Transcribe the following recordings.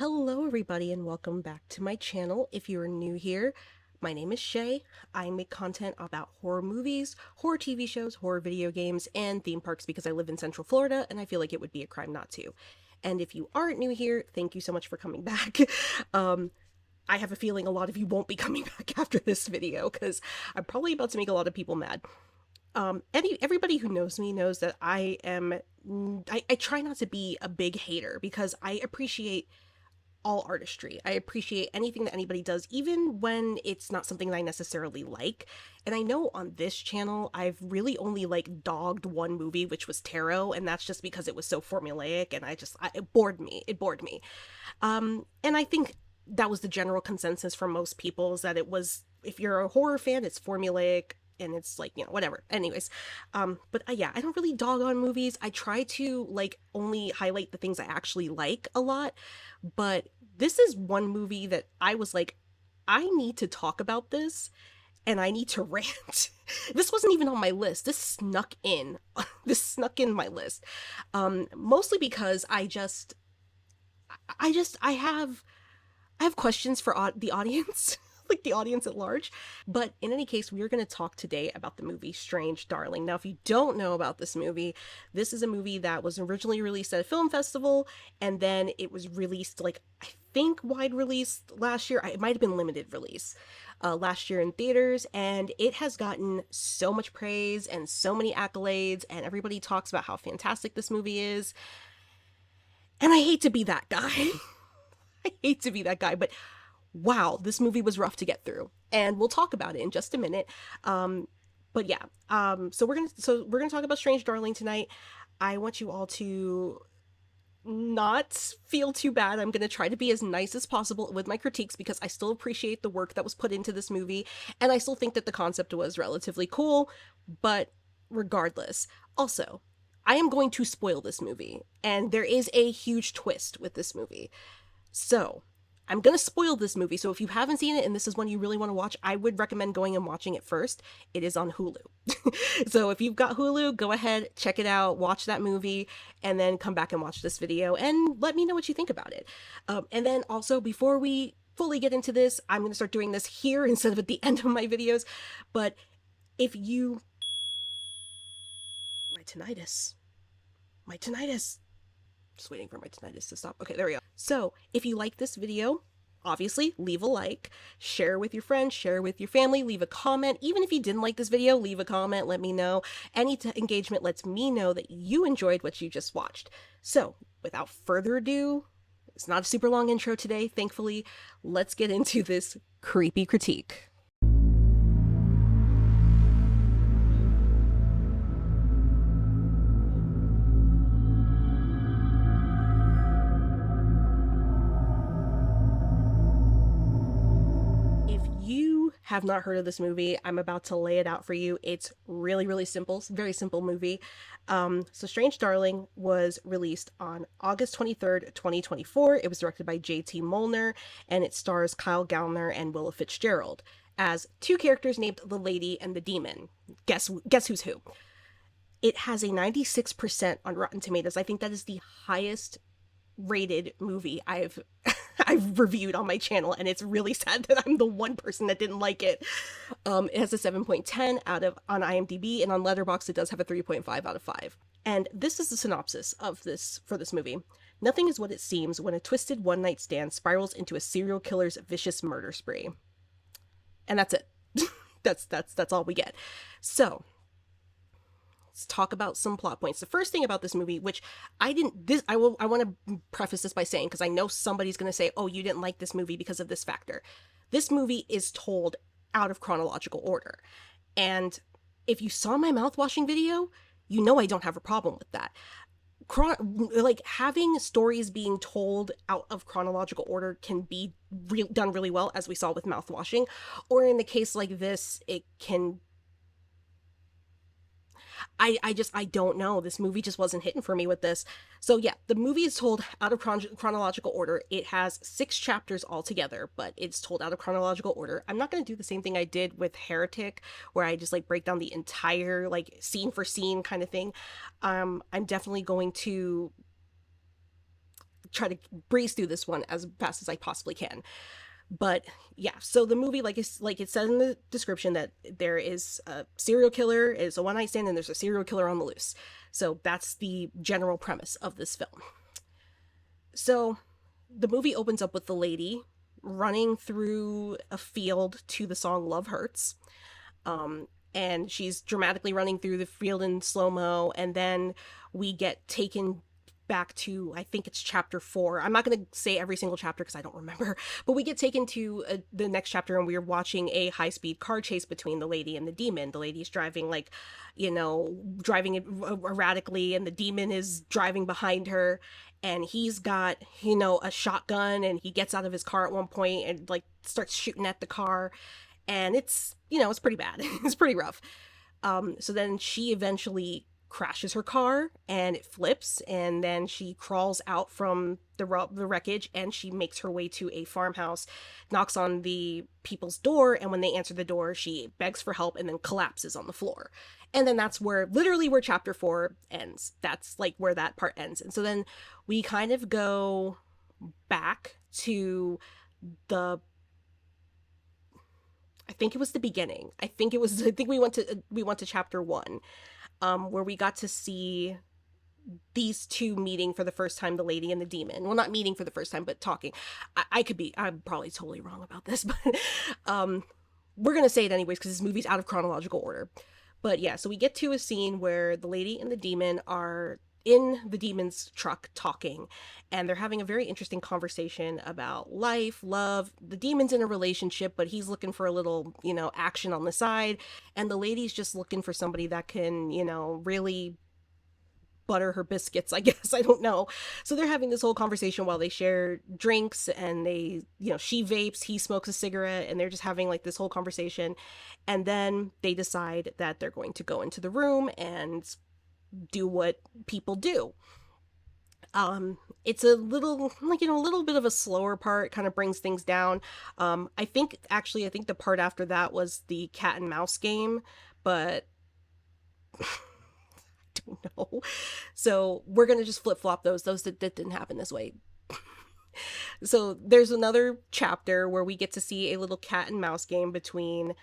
Hello, everybody, and welcome back to my channel. If you're new here, my name is Shay. I make content about horror movies, horror TV shows, horror video games, and theme parks because I live in Central Florida and I feel like it would be a crime not to. And if you aren't new here, thank you so much for coming back. um, I have a feeling a lot of you won't be coming back after this video because I'm probably about to make a lot of people mad. Everybody who knows me knows that I try not to be a big hater because I appreciate all artistry. I appreciate anything that anybody does, even when it's not something that I necessarily like. And I know on this channel, I've really only dogged one movie, which was Tarot, and that's just because it was so formulaic and it bored me. It bored me. And I think that was the general consensus from most people is that it was, if you're a horror fan, it's formulaic and it's whatever. Anyways, yeah, I don't really dog on movies. I try to only highlight the things I actually like a lot, but this is one movie that I was like, I need to talk about this and I need to rant. This wasn't even on my list. This snuck in. This snuck in my list. Mostly because I have questions for the audience. Like the audience at large. But in any case, we are going to talk today about the movie Strange Darling. Now, if you don't know about this is a movie that was originally released at a film festival, and then it was released, I think wide release last year. It might have been limited release last year in theaters, and it has gotten so much praise and so many accolades, and everybody talks about how fantastic this movie is. And I hate to be that guy. I hate to be that guy, but wow, this movie was rough to get through, and we'll talk about it in just a minute. But yeah, so we're gonna talk about Strange Darling tonight. I want you all to not feel too bad. I'm gonna try to be as nice as possible with my critiques because I still appreciate the work that was put into this movie, and I still think that the concept was relatively cool. But regardless, also, I am going to spoil this movie, and there is a huge twist with this movie. So I'm going to spoil this movie, so if you haven't seen it and this is one you really want to watch, I would recommend going and watching it first. It is on Hulu. So if you've got Hulu, go ahead, check it out, watch that movie, and then come back and watch this video and let me know what you think about it. And then also, before we fully get into this, I'm going to start doing this here instead of at the end of my videos. But if you... My tinnitus. My tinnitus. Just waiting for my tinnitus to stop. Okay, there we go. So if you like this video, obviously leave a like, share with your friends, share with your family, leave a comment. Even if you didn't like this video, leave a comment, let me know. Any engagement lets me know that you enjoyed what you just watched. So without further ado, it's not a super long intro today, thankfully. Let's get into this creepy critique. Have not heard of this movie, I'm about to lay it out for you. It's really, really simple. It's a very simple movie. So Strange Darling was released on August 23rd, 2024. It was directed by J.T. Molnar, and it stars Kyle Gallner and Willa Fitzgerald as two characters named the Lady and the Demon. Guess who's who. It has a 96% on Rotten Tomatoes. I think that is the highest rated movie I've reviewed on my channel, and it's really sad that I'm the one person that didn't like it. It has a 7.10 on IMDb, and on Letterboxd it does have a 3.5 out of 5. And this is the synopsis of this movie. Nothing is what it seems when a twisted one-night stand spirals into a serial killer's vicious murder spree. And that's it. that's all we get. So let's talk about some plot points. The first thing about this movie, which I want to preface this by saying, because I know somebody's going to say, oh, you didn't like this movie because of this factor. This movie is told out of chronological order. And if you saw my mouth-washing video, you know I don't have a problem with that. Having stories being told out of chronological order can be done really well, as we saw with mouth-washing. Or in a case like this, it can... I don't know. This movie just wasn't hitting for me with this. So yeah, the movie is told out of chronological order. It has 6 chapters altogether, but it's told out of chronological order. I'm not going to do the same thing I did with Heretic, where I just break down the entire scene for scene kind of thing. I'm definitely going to try to breeze through this one as fast as I possibly can. But yeah, so the movie, like it said in the description, that there is a serial killer, is a one night stand, and there's a serial killer on the loose. So that's the general premise of this film. So the movie opens up with the lady running through a field to the song Love Hurts. And she's dramatically running through the field in slow mo, and then we get taken back to, I think it's chapter 4. I'm not going to say every single chapter because I don't remember, but we get taken to the next chapter, and we're watching a high-speed car chase between the lady and the demon. The lady's driving, like, driving erratically, and the demon is driving behind her, and he's got, a shotgun, and he gets out of his car at one point and, like, starts shooting at the car, and it's pretty bad. It's pretty rough. So then she eventually crashes her car, and it flips, and then she crawls out from the wreckage, and she makes her way to a farmhouse, knocks on the people's door, and when they answer the door, she begs for help and then collapses on the floor. And then that's literally where chapter 4 ends. That's like where that part ends. And so then we kind of go back to I think it was the beginning. I think we went to chapter 1, where we got to see these two meeting for the first time, the lady and the demon. Well, not meeting for the first time, but talking. I'm probably totally wrong about this, but we're going to say it anyways because this movie's out of chronological order. But yeah, so we get to a scene where the lady and the demon are in the demon's truck talking, and they're having a very interesting conversation about life, love. The demon's in a relationship, but he's looking for a little, action on the side, and the lady's just looking for somebody that can, really butter her biscuits, I guess. I don't know. So they're having this whole conversation while they share drinks, and they, she vapes, he smokes a cigarette, and they're just having like this whole conversation. And then they decide that they're going to go into the room and do what people do. It's a little, like, a little bit of a slower part, kind of brings things down. I think the part after that was the cat and mouse game, but I don't know. So we're going to just flip flop those that didn't happen this way. So there's another chapter where we get to see a little cat and mouse game between,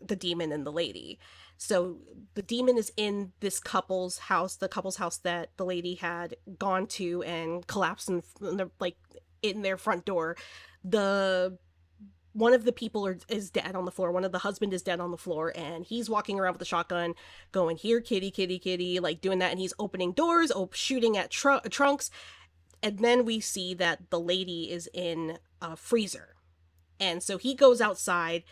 the demon and the lady. So the demon is in this couple's house, the couple's house that the lady had gone to and collapsed in their front door. One of the people is dead on the floor. One of the husband is dead on the floor, and he's walking around with a shotgun going, "Here, kitty, kitty, kitty," like doing that. And he's opening doors, shooting at trunks. And then we see that the lady is in a freezer. And so he goes outside,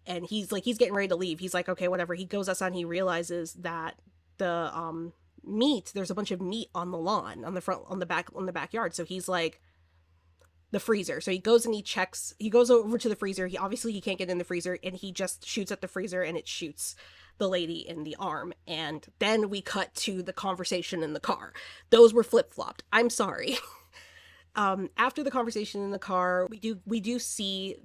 and he's getting ready to leave. He's like, okay, whatever. He goes outside, and he realizes that the there's a bunch of meat on the lawn, on the backyard. So he's like, the freezer. So he goes and he goes over to the freezer. He can't get in the freezer, and he just shoots at the freezer, and it shoots the lady in the arm. And then we cut to the conversation in the car. Those were flip-flopped. I'm sorry. After the conversation in the car, we do see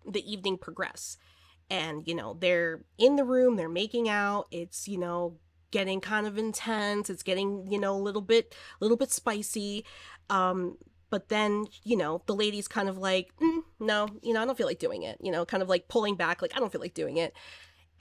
the evening progress, and they're in the room, they're making out. It's getting kind of intense, it's getting a little bit spicy, but then the lady's kind of like, no, I don't feel like doing it, kind of like pulling back, like, I don't feel like doing it.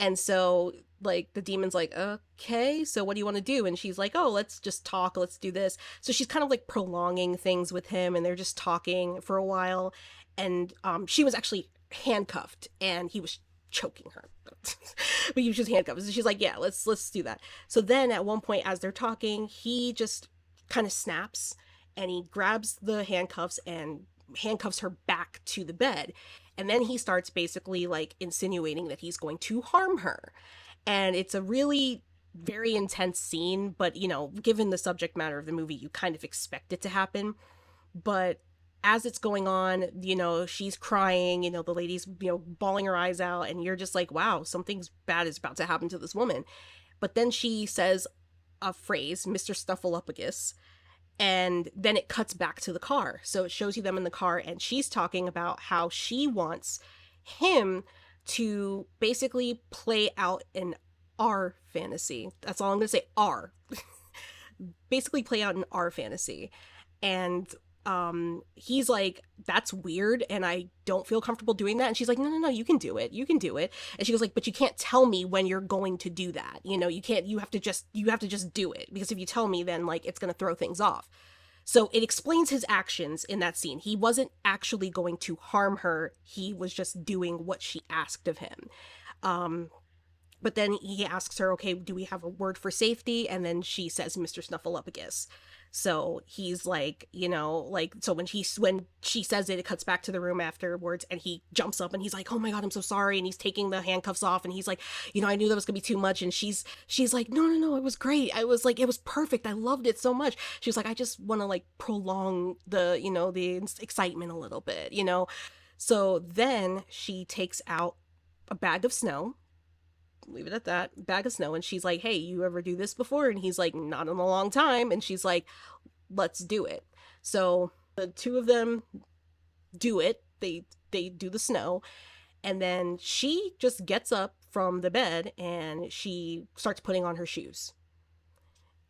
And so, like, the demon's like, okay, so what do you want to do? And she's like, oh, let's just talk, let's do this. So she's kind of like prolonging things with him, and they're just talking for a while. And she was actually handcuffed, and he was choking her. But he was just handcuffed. So she's like, yeah, let's do that. So then at one point, as they're talking, he just kind of snaps, and he grabs the handcuffs and handcuffs her back to the bed. And then he starts basically like insinuating that he's going to harm her. And it's a really very intense scene, but given the subject matter of the movie, you kind of expect it to happen. But as it's going on, she's crying, the lady's, bawling her eyes out, and you're just like, wow, something's bad is about to happen to this woman. But then she says a phrase, Mr. Snuffleupagus, and then it cuts back to the car. So it shows you them in the car, and she's talking about how she wants him to basically play out an R fantasy. That's all I'm going to say, R. basically play out in our fantasy. And he's like, that's weird and I don't feel comfortable doing that. And she's like, no, no, no, you can do it, you can do it. And she goes like, but you can't tell me when you're going to do that, you know, you can't, you have to just do it, because if you tell me, then like it's going to throw things off. So it explains his actions in that scene. He wasn't actually going to harm her, he was just doing what she asked of him. um but then he asks her, okay, do we have a word for safety? And then she says, Mr. Snuffleupagus. So he's like, you know, like, so when she says it, it cuts back to the room afterwards, and he jumps up and he's like, oh my God, I'm so sorry. And he's taking the handcuffs off, and he's like, you know, I knew that was gonna be too much. And she's like, no, no, no, it was great. I was like, it was perfect. I loved it so much. She was like, I just want to like prolong the, you know, the excitement a little bit, you know? So then she takes out a bag of snow, leave it at that, bag of snow, and she's like, hey, you ever do this before? And he's like, not in a long time. And she's like, let's do it. So the two of them do it. They do the snow, and then she just gets up from the bed and she starts putting on her shoes.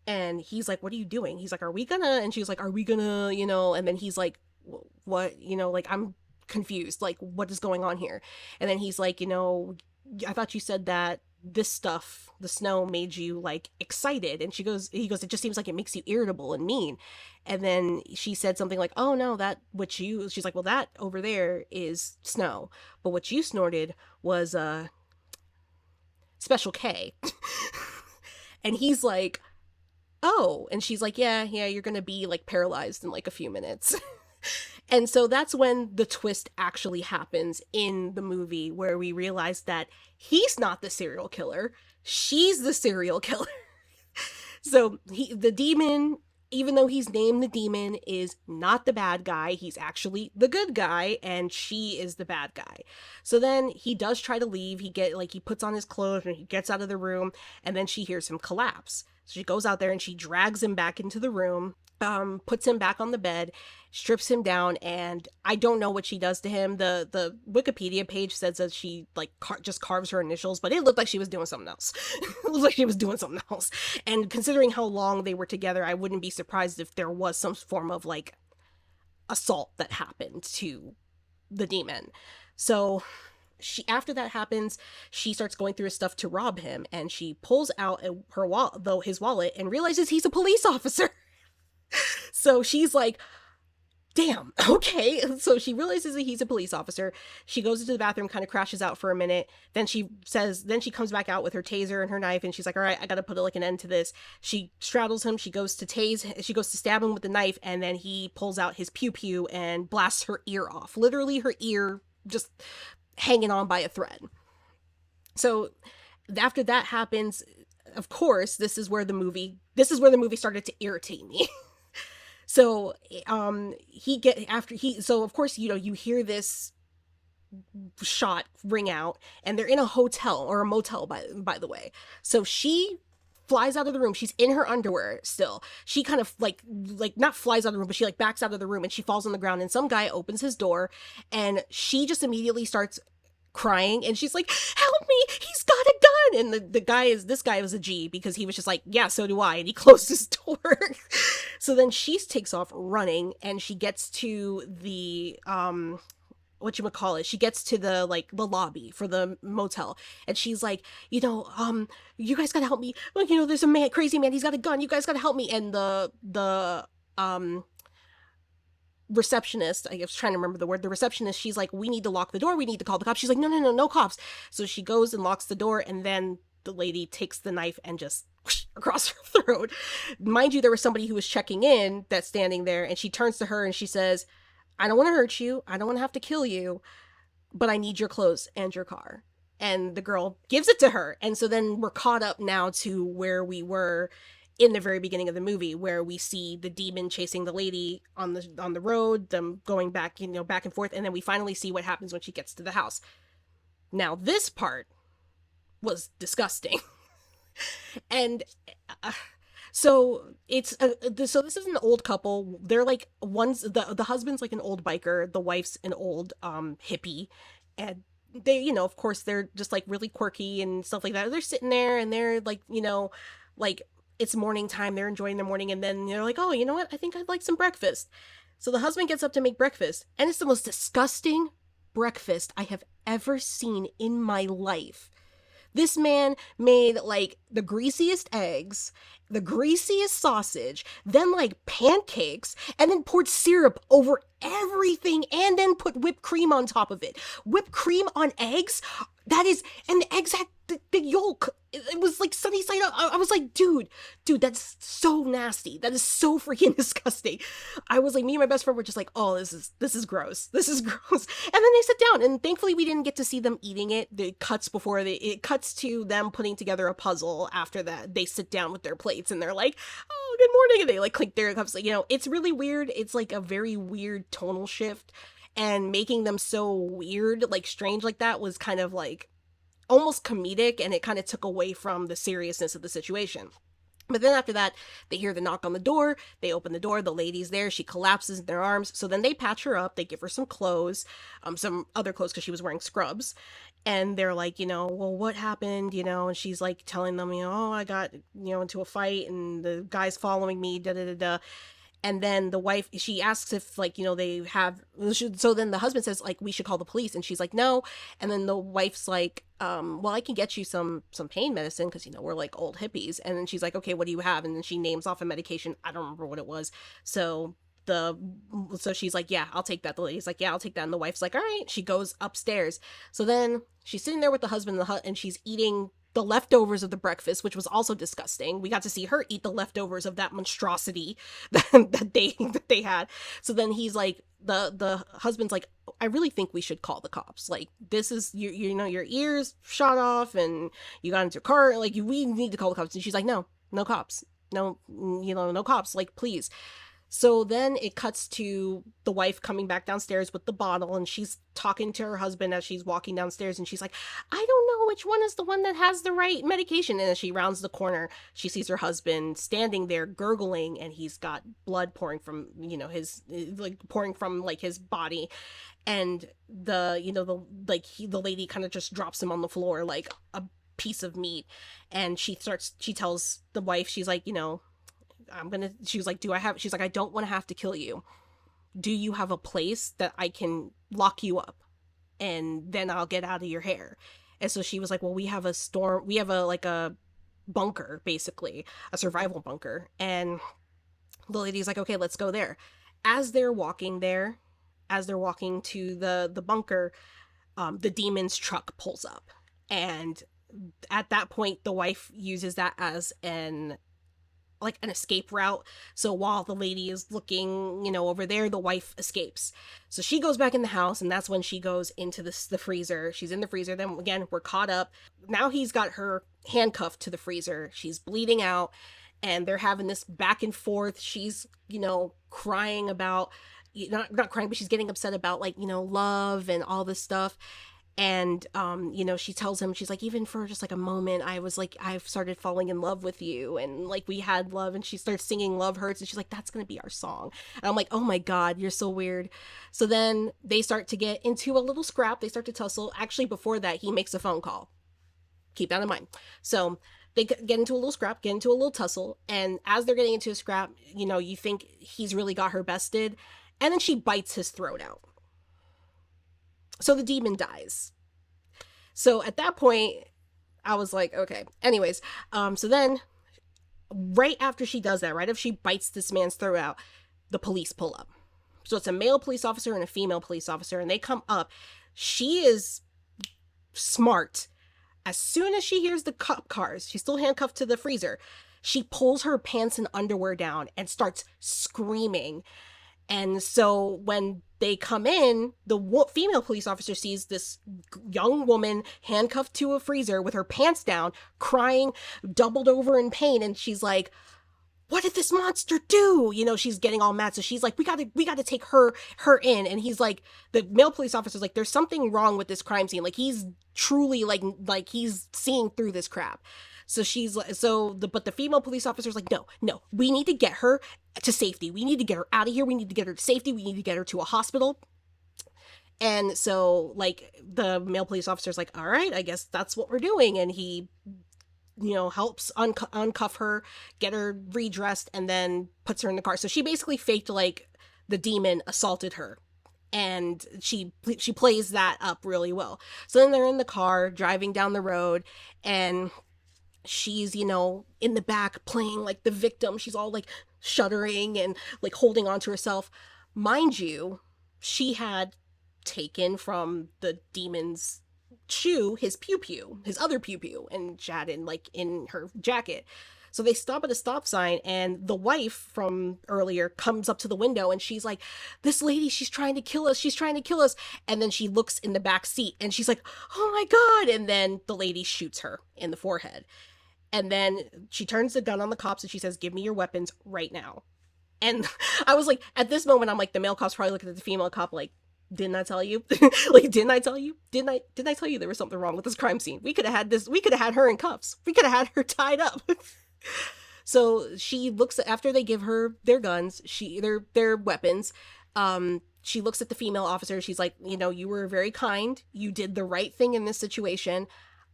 And he's like, what are you doing? He's like, are we gonna? And she's like, are we gonna, you know? And then he's like, what, you know, like, I'm confused, like, what is going on here? And then he's like, you know, I thought you said that this stuff, the snow, made you like excited. And he goes, it just seems like it makes you irritable and mean. And then she said something like, oh no, that what you, she's like, well, that over there is snow, but what you snorted was Special K. And he's like, oh. And she's like, yeah, yeah, you're gonna be like paralyzed in like a few minutes. And so that's when the twist actually happens in the movie, where we realize that he's not the serial killer, she's the serial killer. So the demon, even though he's named the demon, is not the bad guy. He's actually the good guy, and she is the bad guy. So then he does try to leave. He puts on his clothes and he gets out of the room, and then she hears him collapse. So she goes out there and she drags him back into the room, puts him back on the bed, strips him down, and I don't know what she does to him. The Wikipedia page says that she like just carves her initials, but it looked like she was doing something else. It looked like she was doing something else. And considering how long they were together, I wouldn't be surprised if there was some form of like assault that happened to the demon. So after that happens, she starts going through his stuff to rob him, and she pulls out his wallet, and realizes he's a police officer. So she's like, damn, okay. So she realizes that he's a police officer. She goes into the bathroom, kind of crashes out for a minute. Then she comes back out with her taser and her knife, and she's like, all right, I gotta put like an end to this. She straddles him, she goes to stab him with the knife, and then he pulls out his pew pew and blasts her ear off. Literally her ear just hanging on by a thread. So after that happens, of course, this is where the movie started to irritate me. So so of course, you know, you hear this shot ring out, and they're in a hotel or a motel, by the way. So she flies out of the room. She's in her underwear still. She kind of like not flies out of the room, but she like backs out of the room, and she falls on the ground, and some guy opens his door, and she just immediately starts crying, and she's like, help me, he's got a gun. And this guy was a G, because he was just like, yeah, so do I, and he closed his door. So then she takes off running, and she gets to the she gets to the lobby for the motel, and she's like, you know, you guys gotta help me, like, you know, there's a crazy man, he's got a gun, you guys gotta help me. And the receptionist, I was trying to remember the word, the receptionist, she's like, we need to lock the door, we need to call the cops. She's like, no, no, no, no cops. So she goes and locks the door, and then the lady takes the knife and just whoosh, across her throat. Mind you, there was somebody who was checking in that's standing there, and she turns to her and she says, I don't want to hurt you, I don't want to have to kill you, but I need your clothes and your car. And the girl gives it to her. And so then we're caught up now to where we were in the very beginning of the movie, where we see the demon chasing the lady on the road, them going back, you know, back and forth, and then we finally see what happens when she gets to the house. Now this part was disgusting. And so it's so this is an old couple. They're like, the husband's like an old biker, the wife's an old hippie, and they, you know, of course they're just like really quirky and stuff like that. They're sitting there and they're like, you know, like it's morning time, they're enjoying their morning, and then they're like, oh, you know what, I think I'd like some breakfast. So the husband gets up to make breakfast, and it's the most disgusting breakfast I have ever seen in my life. This man made like the greasiest eggs, the greasiest sausage, then like pancakes, and then poured syrup over everything and then put whipped cream on top of it. Whipped cream on eggs? That is, and the eggs had the yolk. It was like sunny side up. I was like, dude, that's so nasty. That is so freaking disgusting. I was like, me and my best friend were just like, oh, this is gross. This is gross. And then they sit down, and thankfully we didn't get to see them eating it. It cuts to them putting together a puzzle. After that, they sit down with their plates, and they're like, oh, good morning, and they like clink their cups. Like, it's really weird. It's like a very weird tonal shift, and making them so weird, like strange like that, was kind of like almost comedic, and it kind of took away from the seriousness of the situation. But then after that, they hear the knock on the door. They open the door. The lady's there. She collapses in their arms. So then they patch her up. They give her some clothes, some other clothes because she was wearing scrubs. And they're like, well, what happened? And she's like telling them, oh, I got, into a fight and the guy's following me, da da da da. And then the wife, she asks if like, they have, so then the husband says like, we should call the police. And she's like, no. And then the wife's like, well, I can get you some pain medicine because, we're like old hippies. And then she's like, okay, what do you have? And then she names off a medication. I don't remember what it was. So she's like, yeah, I'll take that. The lady's like, yeah, I'll take that. And the wife's like, all right. She goes upstairs. So then she's sitting there with the husband in the hut, and she's eating the leftovers of the breakfast, which was also disgusting. We got to see her eat the leftovers of that monstrosity that they had. So then he's like, the husband's like, I really think we should call the cops. Like, this is your ears shot off and you got into a car. Like, we need to call the cops. And she's like, no cops. No, no cops. Like, please. So then it cuts to the wife coming back downstairs with the bottle, and she's talking to her husband as she's walking downstairs, and she's like, I don't know which one is the one that has the right medication. And as she rounds the corner, she sees her husband standing there gurgling, and he's got blood pouring from, his body. And the lady kind of just drops him on the floor like a piece of meat. And she tells the wife, she's like, she was like, she's like, I don't want to have to kill you. Do you have a place that I can lock you up and then I'll get out of your hair? And so she was like, well, we have a bunker, basically a survival bunker. And the lady's like, okay, let's go there. As they're walking to the bunker, the demon's truck pulls up. And at that point, the wife uses that as an escape route. So while the lady is looking, over there, the wife escapes. So she goes back in the house, and that's when she goes into the freezer. She's in the freezer. Then again, we're caught up. Now he's got her handcuffed to the freezer. She's bleeding out, and they're having this back and forth. She's, crying about, not crying, but she's getting upset about love and all this stuff. And, she tells him, she's like, even for just like a moment, I was like, I've started falling in love with you. And like, we had love. And she starts singing Love Hurts. And she's like, that's going to be our song. And I'm like, oh my God, you're so weird. So then they start to get into a little scrap. They start to tussle. Actually, before that, he makes a phone call. Keep that in mind. So they get into a little scrap, get into a little tussle. And as they're getting into a scrap, you think he's really got her bested. And then she bites his throat out. So the demon dies. So at that point, I was like, okay. Anyways, so then right after she does that, right after she bites this man's throat out, the police pull up. So it's a male police officer and a female police officer, and they come up. She is smart. As soon as she hears the cop cars, she's still handcuffed to the freezer, she pulls her pants and underwear down and starts screaming. And so when they come in, the female police officer sees this young woman handcuffed to a freezer with her pants down, crying, doubled over in pain. And she's like, what did this monster do? She's getting all mad. So she's like, we gotta take her in. And he's like, the male police officer's like, there's something wrong with this crime scene. Like, he's truly like he's seeing through this crap. So but the female police officer's like, no, we need to get her to safety. We need to get her out of here. We need to get her to safety. We need to get her to a hospital. And so like the male police officer's like, all right, I guess that's what we're doing. And he helps uncuff her, get her redressed, and then puts her in the car. So she basically faked like the demon assaulted her, and she plays that up really well. So then they're in the car driving down the road, and she's in the back playing like the victim. She's all like shuddering and like holding on to herself. Mind you, she had taken from the demon's shoe his pew pew, his other pew pew, and she had in her jacket. So they stop at a stop sign, and the wife from earlier comes up to the window, and she's like, "This lady, she's trying to kill us. She's trying to kill us." And then she looks in the back seat, and she's like, "Oh my God." And then the lady shoots her in the forehead. And then she turns the gun on the cops, and she says, "Give me your weapons right now." And I was like, at this moment, I'm like, the male cop's probably looking at the female cop like, "Didn't I tell you?" Like, didn't I tell you? Didn't I tell you there was something wrong with this crime scene? We could have had this. We could have had her in cuffs. We could have had her tied up. So she looks after they give her their guns, their weapons. She looks at the female officer. She's like, "You were very kind. You did the right thing in this situation.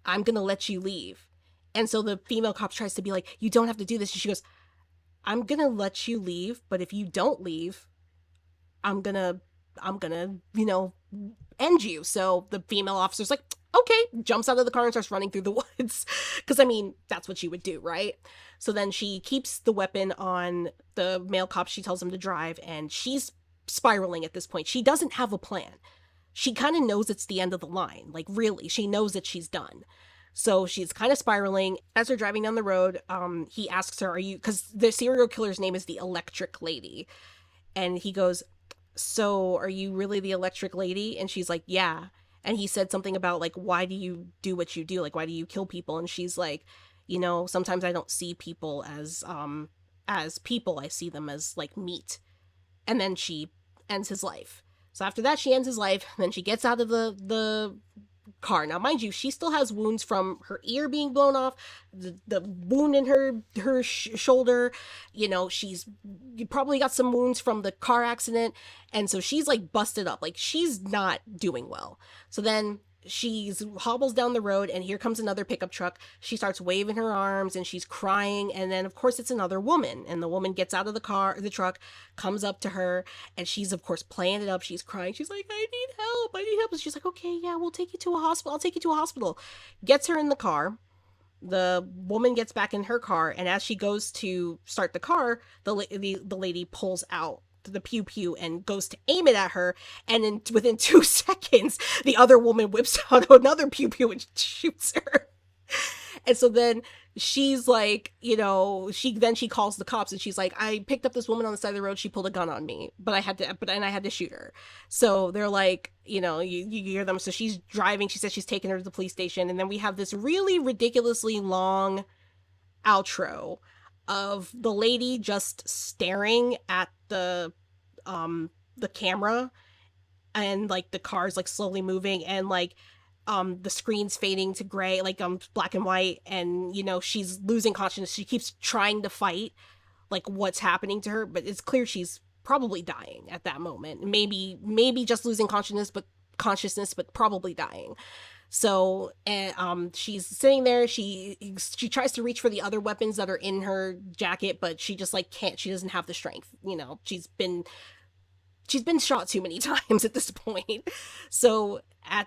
I'm gonna let you leave." And so the female cop tries to be like, "You don't have to do this." And she goes, "I'm gonna let you leave, but if you don't leave, I'm gonna, end you." So the female officer's like, "Okay," jumps out of the car and starts running through the woods. Because, that's what she would do, right? So then she keeps the weapon on the male cop. She tells him to drive, and she's spiraling at this point. She doesn't have a plan. She kind of knows it's the end of the line. Like, really, she knows that she's done. So she's kind of spiraling. As they're driving down the road, he asks her, "Are you," because the serial killer's name is the Electric Lady. And he goes, "So are you really the Electric Lady?" And she's like, "Yeah." And he said something about like, "Why do you do what you do? Like, why do you kill people?" And she's like, "Sometimes I don't see people as people. I see them as like meat." And then she ends his life. So after that, she ends his life. Then she gets out of the car. Now, mind you, she still has wounds from her ear being blown off, the wound in her shoulder. She's probably got some wounds from the car accident, and so she's like busted up. Like, she's not doing well. So then she's hobbles down the road, and here comes another pickup truck. She starts waving her arms, and she's crying, and then of course it's another woman, and the woman gets out of the truck, comes up to her, and she's of course playing it up. She's crying. She's like, I need help. And she's like, "Okay, yeah, we'll take you to a hospital. I'll take you to a hospital." Gets her in the car. The woman gets back in her car, and as she goes to start the car, the lady pulls out the pew pew and goes to aim it at her, and within 2 seconds the other woman whips out another pew pew and shoots her. And so then she's like, she calls the cops, and she's like, "I picked up this woman on the side of the road. She pulled a gun on me, but I had to shoot her." So they're like, you hear them. So she's driving. She says she's taking her to the police station, and then we have this really ridiculously long outro of the lady just staring at the camera, and like the car's like slowly moving, and like the screen's fading to gray, like black and white, and she's losing consciousness. She keeps trying to fight like what's happening to her, but it's clear she's probably dying at that moment. Maybe just losing consciousness, but probably dying. So, and she's sitting there. She tries to reach for the other weapons that are in her jacket, but she just like can't. She doesn't have the strength. She's been shot too many times at this point. So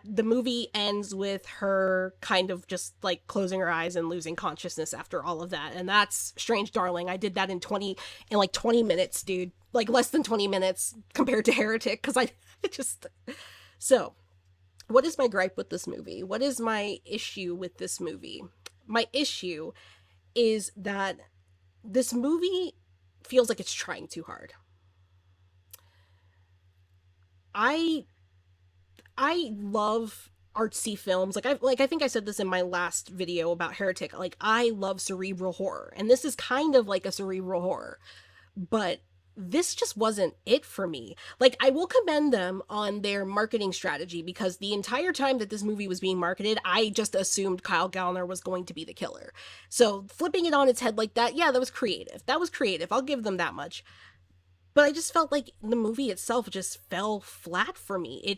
the movie ends with her kind of just like closing her eyes and losing consciousness after all of that. And that's Strange Darling. I did that in 20 minutes, dude. Like less than 20 minutes compared to Heretic. Cause so what is my gripe with this movie? What is my issue with this movie? My issue is that this movie feels like it's trying too hard. I love artsy films. I think I said this in my last video about Heretic. Like, I love cerebral horror, and this is kind of like a cerebral horror, but this just wasn't it for me. Like, I will commend them on their marketing strategy, because the entire time that this movie was being marketed, I just assumed Kyle Gallner was going to be the killer. So flipping it on its head like that, yeah, that was creative. I'll give them that much. but I just felt like the movie itself just fell flat for me.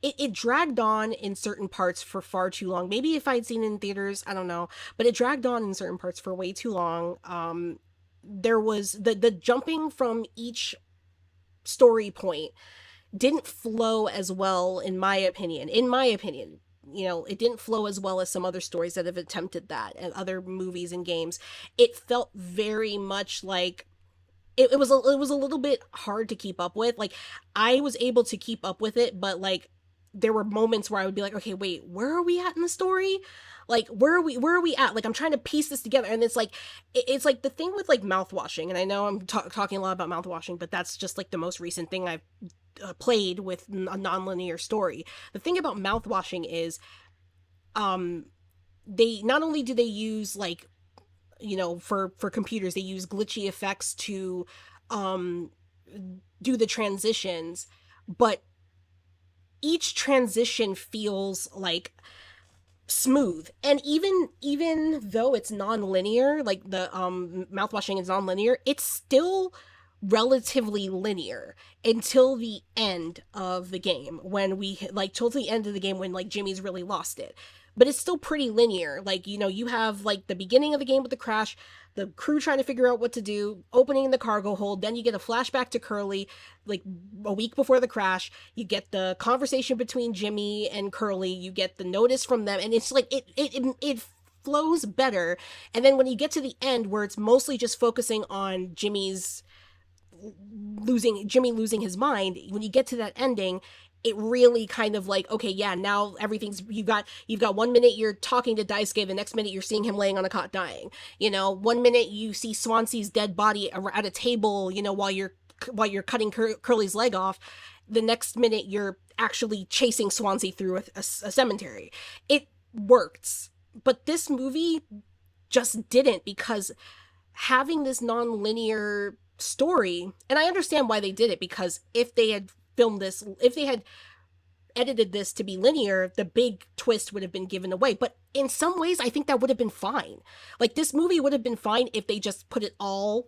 It dragged on in certain parts for far too long. Maybe if I'd seen it in theaters, I don't know, but it dragged on in certain parts for way too long. There was the jumping from each story point didn't flow as well, in my opinion. It didn't flow as well as some other stories that have attempted that, and other movies and games. It felt very much like it was a little bit hard to keep up with. Like, I was able to keep up with it, but like there were moments where I would be like, okay, wait, where are we at in the story? Like, where are we at? Like, I'm trying to piece this together, and it's like the thing with like mouthwashing. And I know I'm talking a lot about mouthwashing, but that's just like the most recent thing I've played with a non-linear story. The thing about mouthwashing is, they not only do they use like, for computers, they use glitchy effects to um do the transitions, but each transition feels like smooth. And even though it's non-linear, like the mouthwashing is non-linear, it's still relatively linear until the end of the game, when we like till the end of the game when like Jimmy's really lost it. But it's still pretty linear. Like, you have like the beginning of the game with the crash, the crew trying to figure out what to do, opening the cargo hold, then you get a flashback to Curly like a week before the crash, you get the conversation between Jimmy and Curly, you get the notice from them, and it's like it flows better. And then when you get to the end, where it's mostly just focusing on Jimmy losing his mind, when you get to that ending, it really kind of like, okay, yeah, now everything's, you've got 1 minute you're talking to Daisuke, the next minute you're seeing him laying on a cot dying. 1 minute you see Swansea's dead body at a table, while you're cutting Curly's leg off. The next minute you're actually chasing Swansea through a cemetery. It works, but this movie just didn't, because having this non-linear story, and I understand why they did it, because if they had edited this to be linear, the big twist would have been given away. But in some ways, I think that would have been fine. Like, this movie would have been fine if they just put it all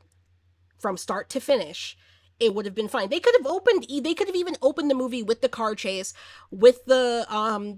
from start to finish. It would have been fine. They could have even opened the movie with the car chase, with the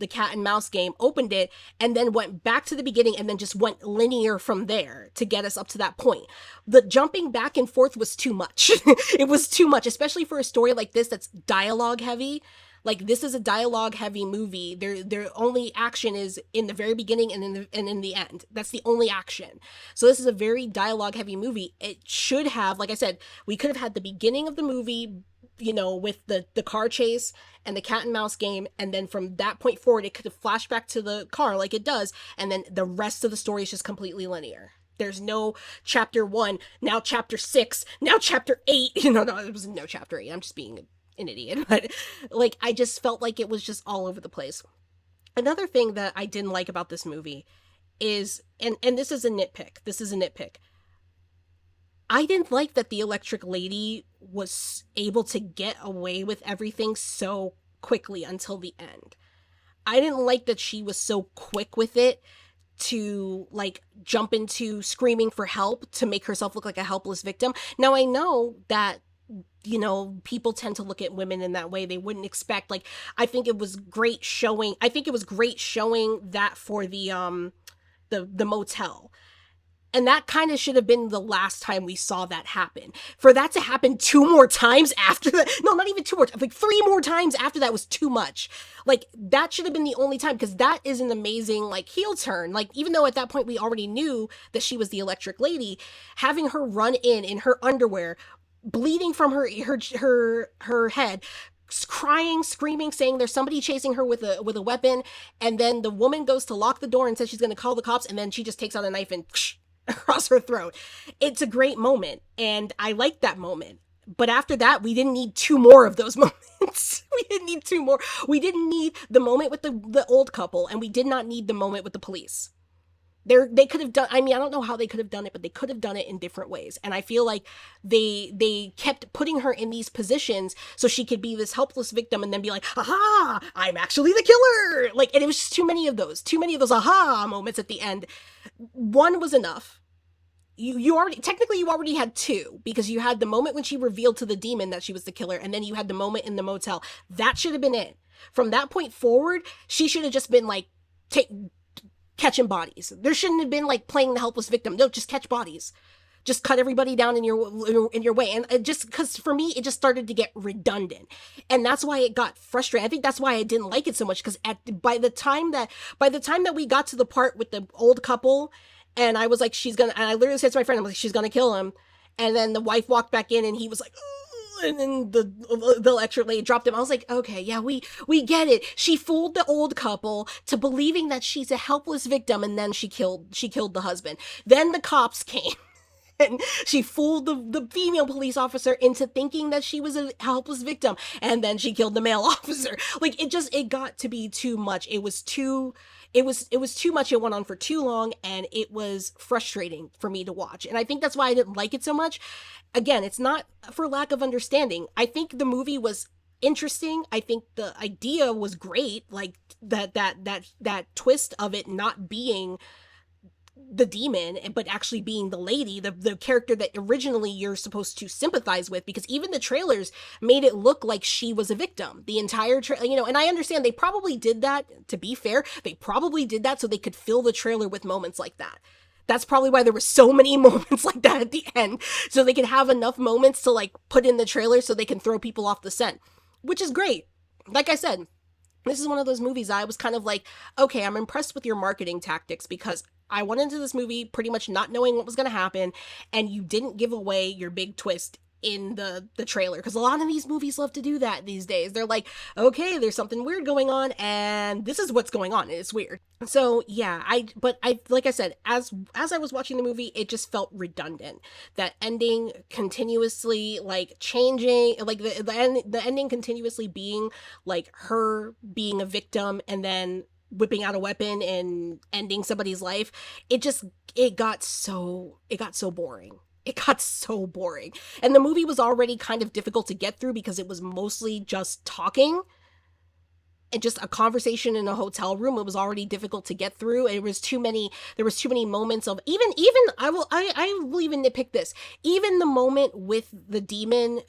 cat and mouse game, opened it, and then went back to the beginning, and then just went linear from there to get us up to that point. The jumping back and forth was too much. It was too much, especially for a story like this that's dialogue heavy. Like, this is a dialogue heavy movie. Their only action is in the very beginning and in the end. That's the only action. So this is a very dialogue heavy movie. It should have, like I said, we could have had the beginning of the movie, with the car chase and the cat and mouse game, and then from that point forward, it could have flashed back to the car like it does, and then the rest of the story is just completely linear. There's no chapter 1, now chapter 6, now chapter 8. No, it was no chapter 8. I'm just being an idiot. But like, I just felt like it was just all over the place. Another thing that I didn't like about this movie is, and this is a nitpick, I didn't like that the electric lady was able to get away with everything so quickly until the end. I didn't like that she was so quick with it to like jump into screaming for help to make herself look like a helpless victim. Now, I know that people tend to look at women in that way. They wouldn't expect, like, I think it was great showing that for the motel. And that kind of should have been the last time we saw that happen. For that to happen 2 more times after that, no, not even 2 more, like 3 more times after that was too much. Like, that should have been the only time, because that is an amazing, like, heel turn. Like, even though at that point we already knew that she was the electric lady, having her run in her underwear, bleeding from her head, crying, screaming, saying there's somebody chasing her with a weapon, and then the woman goes to lock the door and says she's going to call the cops, and then she just takes out a knife and across her throat. It's a great moment, and I like that moment. But after that, we didn't need 2 more of those moments. We didn't need 2 more. We didn't need the moment with the old couple, and we did not need the moment with the police. They could have done, I mean, I don't know how they could have done it, but they could have done it in different ways. And I feel like they kept putting her in these positions so she could be this helpless victim and then be like, aha, I'm actually the killer. Like, and it was just too many of those aha moments at the end. 1 was enough. You already, technically you already had two, because you had the moment when she revealed to the demon that she was the killer, and then you had the moment in the motel. That should have been it. From that point forward, she should have just been like catching bodies. There shouldn't have been like playing the helpless victim. No, just catch bodies. Just cut everybody down in your way. And it just, because for me it just started to get redundant, and that's why it got frustrating. I think that's why I didn't like it so much, because by the time that we got to the part with the old couple, and I was like, she's gonna, and I literally said to my friend, I'm like, she's gonna kill him, and then the wife walked back in and he was like, and then the lecture lady dropped him. I was like, okay, yeah, we get it. She fooled the old couple to believing that she's a helpless victim, and then she killed the husband. Then the cops came and she fooled the female police officer into thinking that she was a helpless victim, and then she killed the male officer. Like, it got to be too much. It was too much. It went on for too long, and it was frustrating for me to watch. And I think that's why I didn't like it so much. Again, it's not for lack of understanding. I think the movie was interesting. I think the idea was great, like that twist of it not being the demon, but actually being the lady, the character that originally you're supposed to sympathize with, because even the trailers made it look like she was a victim. The entire and I understand they probably did that, to be fair, they probably did that so they could fill the trailer with moments like that. That's probably why there were so many moments like that at the end, so they could have enough moments to like put in the trailer so they can throw people off the scent, which is great. Like I said, this is one of those movies I was kind of like, okay, I'm impressed with your marketing tactics, because I went into this movie pretty much not knowing what was going to happen, and you didn't give away your big twist in the trailer, because a lot of these movies love to do that these days. They're like, okay, there's something weird going on, and this is what's going on, and it's weird. So yeah, but like I said, as I was watching the movie, it just felt redundant. That ending continuously like changing, like the ending continuously being like her being a victim and then whipping out a weapon and ending somebody's life. It got so boring. It got so boring. And the movie was already kind of difficult to get through because it was mostly just talking and just a conversation in a hotel room. It was already difficult to get through. There was too many moments of even I will even nitpick this. Even the moment with the demon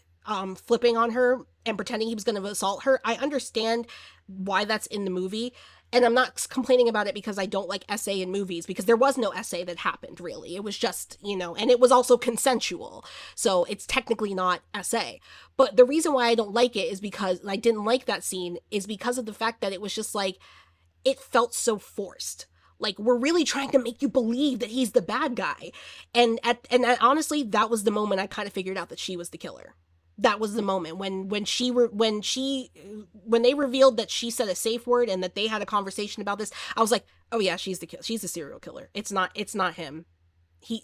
flipping on her and pretending he was going to assault her, I understand why that's in the movie. And I'm not complaining about it because I don't like essay in movies, because there was no essay that happened, really. It was just, and it was also consensual. So it's technically not essay. But the reason why I don't like it is because I didn't like that scene is because of the fact that it was just like, it felt so forced. Like, we're really trying to make you believe that he's the bad guy. And honestly, that was the moment I kind of figured out that she was the killer. That was the moment when they revealed that she said a safe word and that they had a conversation about this. I was like, oh yeah, she's a serial killer. It's not him.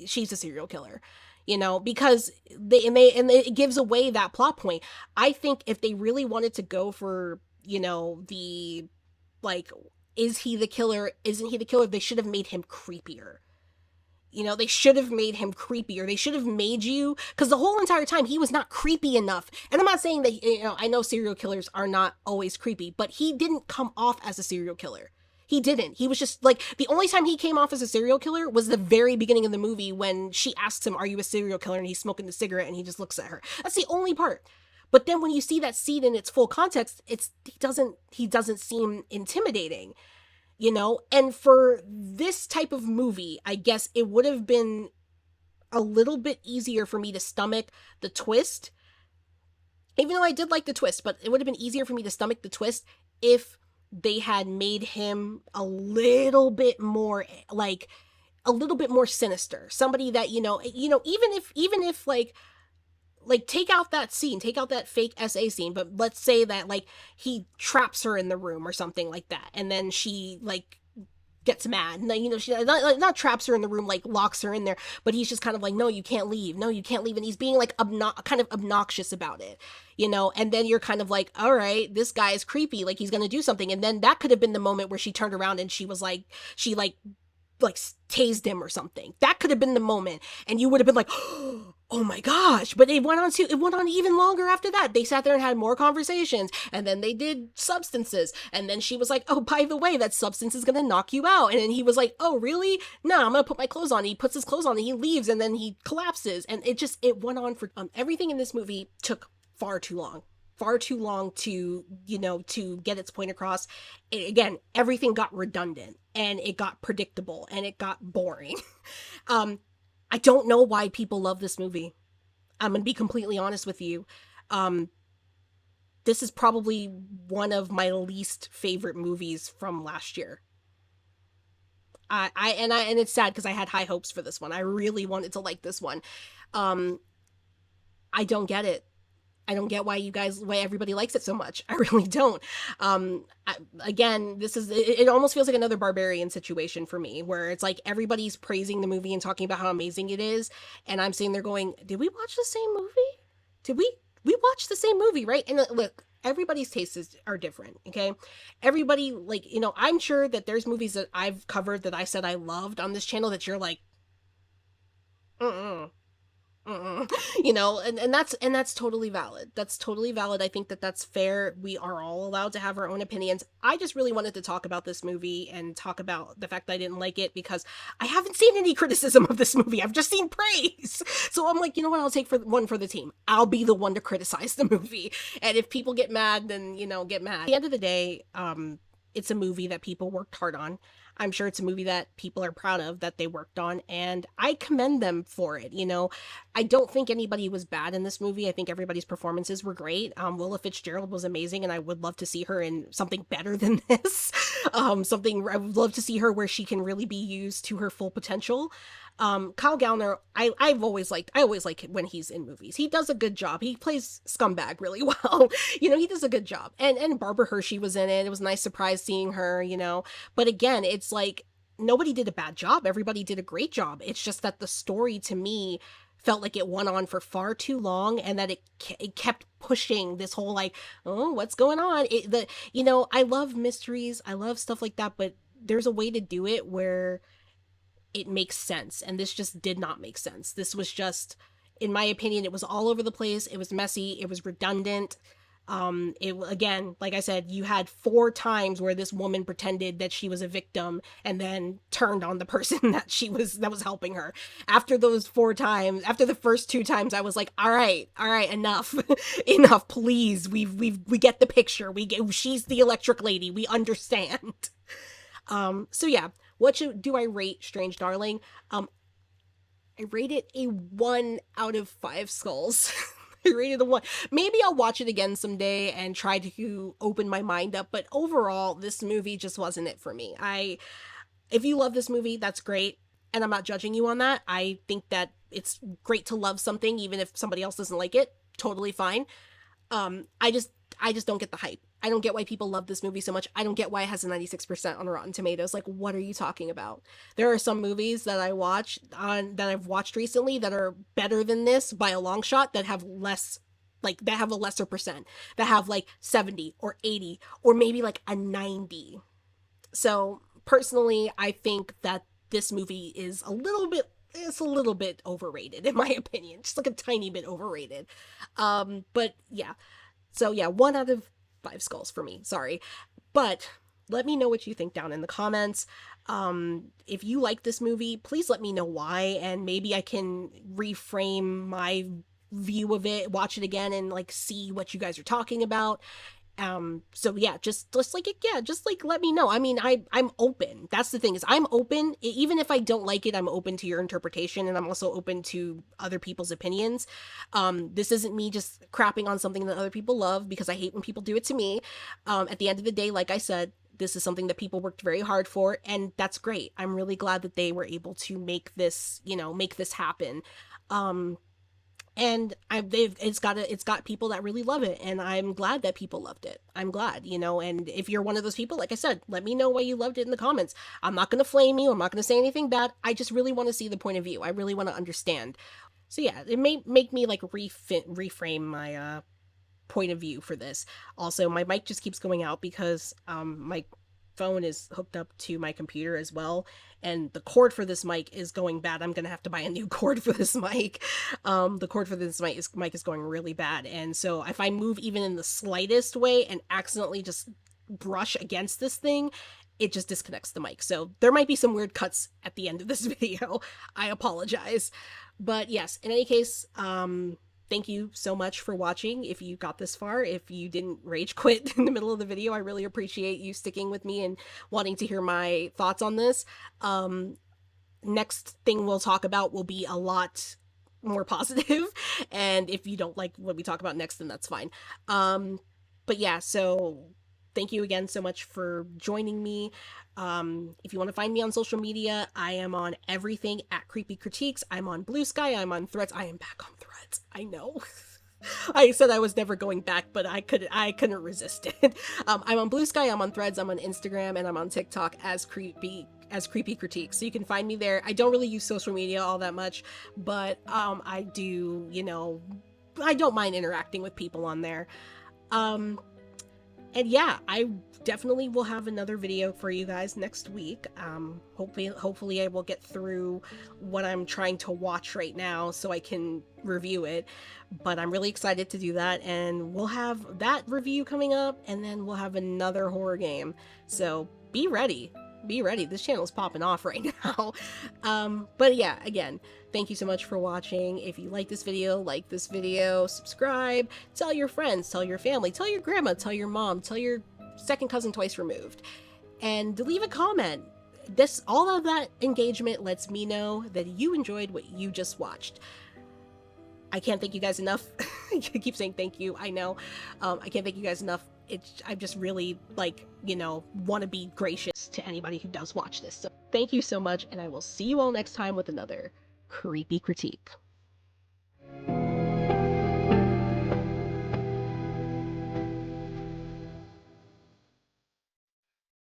She's a serial killer, because it gives away that plot point. I think if they really wanted to go for, the, like, is he the killer? Isn't he the killer? They should have made him creepier. They should have made him creepier. They should have made you, because the whole entire time he was not creepy enough. And I'm not saying that, I know serial killers are not always creepy, but he didn't come off as a serial killer. He didn't. He was just like, the only time he came off as a serial killer was the very beginning of the movie when she asks him, are you a serial killer? And he's smoking the cigarette and he just looks at her. That's the only part. But then when you see that scene in its full context, he doesn't seem intimidating. And for this type of movie, I guess it would have been a little bit easier for me to stomach the twist, even though I did like the twist, but it would have been easier for me to stomach the twist if they had made him a little bit more sinister. Somebody that, even if take out that scene, take out that fake SA scene, but let's say that, like, he traps her in the room or something like that, and then she, like, gets mad, and, she not traps her in the room, like, locks her in there, but he's just kind of like, no, you can't leave, and he's being, like, kind of obnoxious about it, and then you're kind of like, all right, this guy is creepy, like, he's gonna do something, and then that could have been the moment where she turned around and she was like, tased him or something. That could have been the moment, and you would have been like, Oh my gosh, but it went on even longer after that. They sat there and had more conversations, and then they did substances, and then she was like, "Oh, by the way, that substance is gonna knock you out." And then he was like, "Oh, really? No, I'm gonna put my clothes on." He puts his clothes on and he leaves, and then he collapses, and it went on for everything in this movie took far too long. Far too long to, to get its point across. Again, everything got redundant and it got predictable and it got boring. um I don't know why people love this movie. I'm gonna be completely honest with you. Um, this is probably one of my least favorite movies from last year. And it's sad because I had high hopes for this one. I really wanted to like this one. Um, I don't get it. I don't get why everybody likes it so much. I really don't. Again, it almost feels like another Barbarian situation for me, where it's like everybody's praising the movie and talking about how amazing it is, and I'm sitting there going, "Did we watch the same movie? Did we watch the same movie, right?" And look, everybody's tastes are different. Okay, everybody I'm sure that there's movies that I've covered that I said I loved on this channel that you're like, mm and that's totally valid. That's totally valid. I think that that's fair. We are all allowed to have our own opinions. I just really wanted to talk about this movie and talk about the fact that I didn't like it, because I haven't seen any criticism of this movie. I've just seen praise. So I'm like, you know what, I'll take one for the team. I'll be the one to criticize the movie, and if people get mad, then get mad. At the end of the day, it's a movie that people worked hard on. I'm sure it's a movie that people are proud of that they worked on, and I commend them for it. I don't think anybody was bad in this movie. I think everybody's performances were great. Willa Fitzgerald was amazing, and I would love to see her in something better than this. Something I would love to see her where she can really be used to her full potential. Kyle Gallner, I always like when he's in movies. He does a good job. He plays scumbag really well. He does a good job. And Barbara Hershey was in it. It was a nice surprise seeing her. But again, it's like nobody did a bad job. Everybody did a great job. It's just that the story to me felt like it went on for far too long, and that it kept pushing this whole like, oh, what's going on? I love mysteries. I love stuff like that, but there's a way to do it where it makes sense, and this just did not make sense. This was just, in my opinion, it was all over the place. It was messy. It was redundant. It again, like I said, you had 4 times where this woman pretended that she was a victim and then turned on the person that was helping her. After those 4 times, after the first 2 times, I was like, all right, enough, enough, please. We get the picture. She's the electric lady. We understand. So yeah, do I rate Strange Darling? I rate it a 1 out of 5 skulls. I rated a 1. Maybe I'll watch it again someday and try to open my mind up, but overall, this movie just wasn't it for me. If you love this movie, that's great, and I'm not judging you on that. I think that it's great to love something, even if somebody else doesn't like it. Totally fine. I just don't get the hype. I don't get why people love this movie so much. I don't get why it has a 96% on Rotten Tomatoes. Like, what are you talking about? There are some movies that I've watched recently that are better than this by a long shot, that have a lesser percent, that have like 70 or 80 or maybe like a 90. So personally, I think that this movie is it's a little bit overrated, in my opinion. Just like a tiny bit overrated. But yeah. So yeah, 1 out of 5 skulls for me. Sorry. But let me know what you think down in the comments. If you like this movie, please let me know why, and maybe I can reframe my view of it, watch it again, and like see what you guys are talking about. So yeah, just let me know. I mean, I'm open. That's the thing, is I'm open. Even if I don't like it, I'm open to your interpretation, and I'm also open to other people's opinions. This isn't me just crapping on something that other people love, because I hate when people do it to me. At the end of the day, like I said, this is something that people worked very hard for, and that's great. I'm really glad that they were able to make this happen. And it's got people that really love it, and I'm glad that people loved it. I'm glad, and if you're one of those people, like I said, let me know why you loved it in the comments. I'm not going to flame you. I'm not going to say anything bad. I just really want to see the point of view. I really want to understand. So yeah, it may make me like reframe my point of view for this. Also, my mic just keeps going out because my phone is hooked up to my computer as well, and the cord for this mic is going bad. I'm gonna have to buy a new cord for this mic. The cord for this mic is going really bad, and so if I move even in the slightest way and accidentally just brush against this thing, it just disconnects the mic. So there might be some weird cuts at the end of this video. I apologize. But yes, in any case, thank you so much for watching. If you got this far, if you didn't rage quit in the middle of the video, I really appreciate you sticking with me and wanting to hear my thoughts on this. Next thing we'll talk about will be a lot more positive, and if you don't like what we talk about next, then that's fine. But yeah, so thank you again so much for joining me. If you want to find me on social media, I am on everything at Creepy Critiques. I'm on Blue Sky. I'm on Threads. I am back on Threads. I know. I said I was never going back, but I couldn't resist it. I'm on Blue Sky. I'm on Threads. I'm on Instagram, and I'm on TikTok as Creepy Critiques. So you can find me there. I don't really use social media all that much, but I do. I don't mind interacting with people on there. And yeah, I definitely will have another video for you guys next week. Hopefully I will get through what I'm trying to watch right now so I can review it. But I'm really excited to do that, and we'll have that review coming up, and then we'll have another horror game. So be ready. Be ready. This channel is popping off right now. But yeah, again, thank you so much for watching. If you like this video, subscribe, tell your friends, tell your family, tell your grandma, tell your mom, tell your second cousin twice removed, and leave a comment. All of that engagement lets me know that you enjoyed what you just watched. I can't thank you guys enough. I keep saying thank you. I know. I can't thank you guys enough. I just really want to be gracious to anybody who does watch this. So thank you so much, and I will see you all next time with another Creepy Critique.